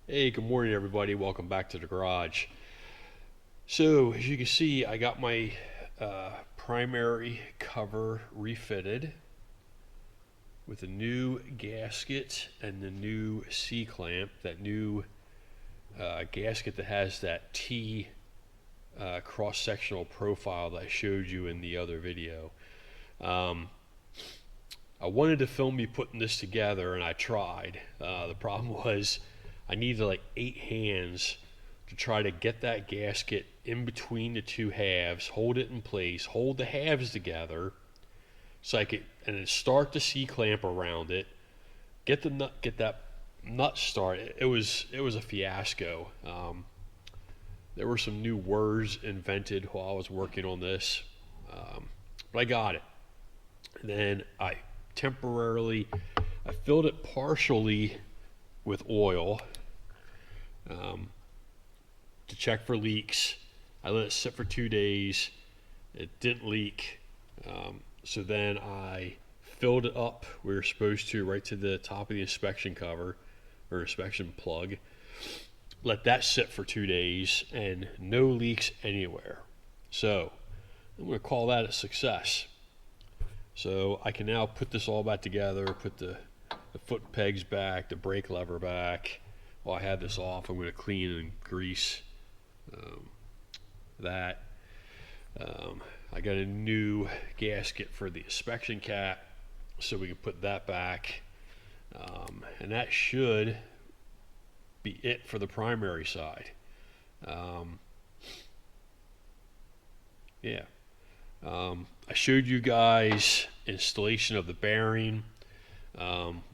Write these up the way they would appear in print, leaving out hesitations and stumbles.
Hey, good morning, everybody. Welcome back to the garage. So, as you can see, I got my primary cover refitted with a new gasket and the new C-clamp, that new gasket that has that T cross-sectional profile that I showed you in the other video. Um, I wanted to film me putting this together, and I tried. The problem was I needed like 8 hands to try to get that gasket in between the two halves, hold it in place, hold the halves together, so I could, and then start the C clamp around it, get that nut started. It was a fiasco. There were some new words invented while I was working on this, but I got it. And then I filled it partially with oil to check for leaks. I let it sit for 2 days. It didn't leak. So then I filled it up. We were supposed to right to the top of the inspection cover or inspection plug. Let that sit for 2 days and no leaks anywhere. So I'm going to call that a success. So I can now put this all back together, put the foot pegs back, the brake lever back. While I have this off, I'm going to clean and grease that. I got a new gasket for the inspection cap, so we can put that back. And that should be it for the primary side. Yeah. I showed you guys installation of the bearing.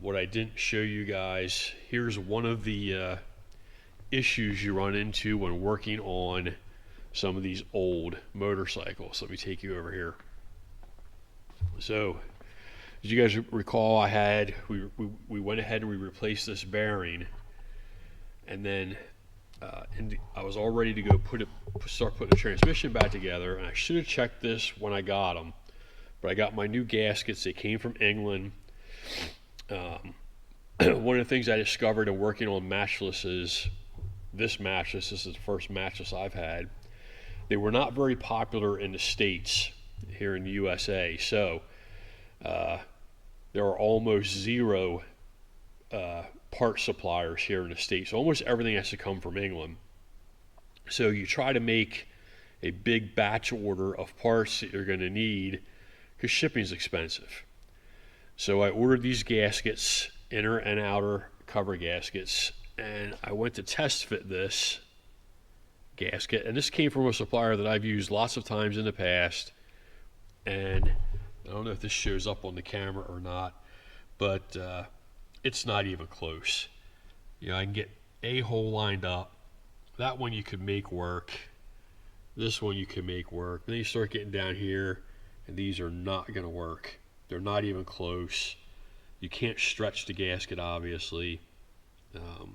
What I didn't show you guys, here's one of the issues you run into when working on some of these old motorcycles. Let me take you over here. So, as you guys recall, we went ahead and we replaced this bearing, and then I was all ready to go start putting the transmission back together, and I should have checked this when I got them, but I got my new gaskets. They came from England. One of the things I discovered in working on Matchless, this is the first Matchless I've had. They were not very popular in the States, here in the USA, so there are almost zero part suppliers here in the States. So almost everything has to come from England. So you try to make a big batch order of parts that you're going to need because shipping is expensive. So I ordered these gaskets, inner and outer cover gaskets, and I went to test fit this gasket, and this came from a supplier that I've used lots of times in the past, and I don't know if this shows up on the camera or not, but it's not even close. I can get a hole lined up. That one you could make work. This one you can make work. Then you start getting down here, and these are not going to work. They're not even close. You can't stretch the gasket, obviously. And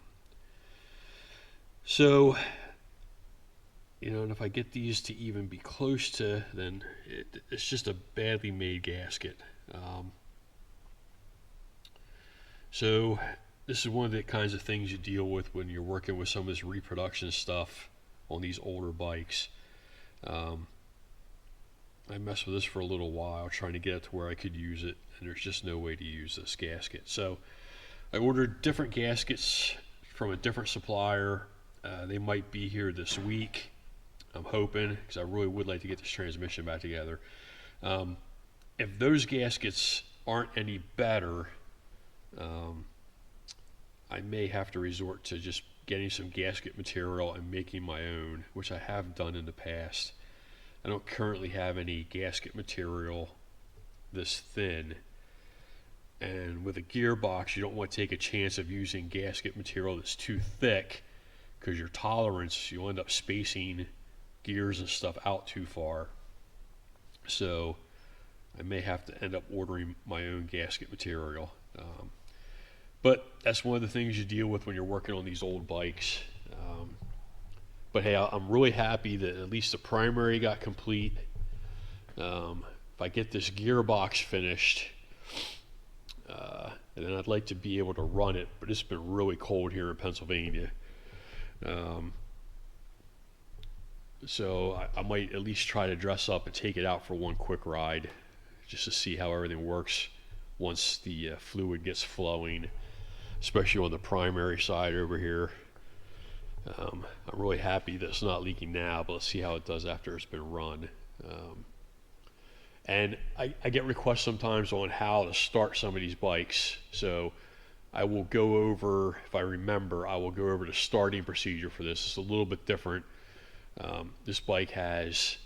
if I get these to even be close to, then it's just a badly made gasket. So this is one of the kinds of things you deal with when you're working with some of this reproduction stuff on these older bikes. I messed with this for a little while trying to get it to where I could use it, and there's just no way to use this gasket. So I ordered different gaskets from a different supplier. They might be here this week, I'm hoping, because I really would like to get this transmission back together. If those gaskets aren't any better, I may have to resort to just getting some gasket material and making my own, which I have done in the past. I don't currently have any gasket material this thin, and with a gearbox you don't want to take a chance of using gasket material that's too thick, because your tolerance, you'll end up spacing gears and stuff out too far. So I may have to end up ordering my own gasket material. But that's one of the things you deal with when you're working on these old bikes. But hey, I'm really happy that at least the primary got complete. If I get this gearbox finished, and then I'd like to be able to run it, but it's been really cold here in Pennsylvania. Um, so I might at least try to dress up and take it out for one quick ride just to see how everything works once the fluid gets flowing, especially on the primary side over here. I'm really happy that it's not leaking now, but let's see how it does after it's been run. And I get requests sometimes on how to start some of these bikes. So I will go over, if I remember, I will go over the starting procedure for this. It's a little bit different. This bike has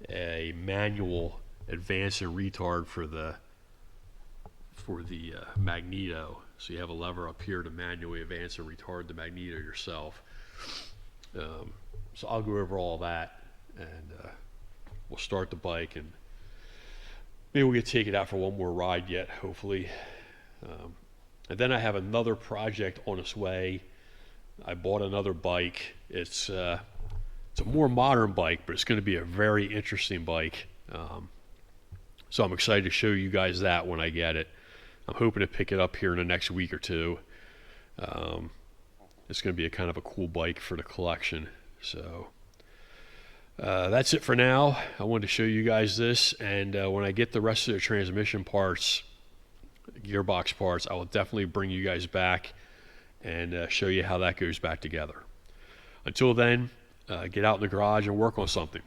a manual advance and retard for the magneto. So you have a lever up here to manually advance and retard the magneto yourself. So I'll go over all that, and we'll start the bike, and maybe we'll get to take it out for one more ride yet, hopefully. And then I have another project on its way. I bought another bike. It's a more modern bike, but it's going to be a very interesting bike. So I'm excited to show you guys that when I get it. I'm hoping to pick it up here in the next week or two. It's going to be a kind of a cool bike for the collection. So that's it for now. I wanted to show you guys this, and when I get the rest of the transmission parts, gearbox parts, I will definitely bring you guys back and show you how that goes back together. Until then, get out in the garage and work on something.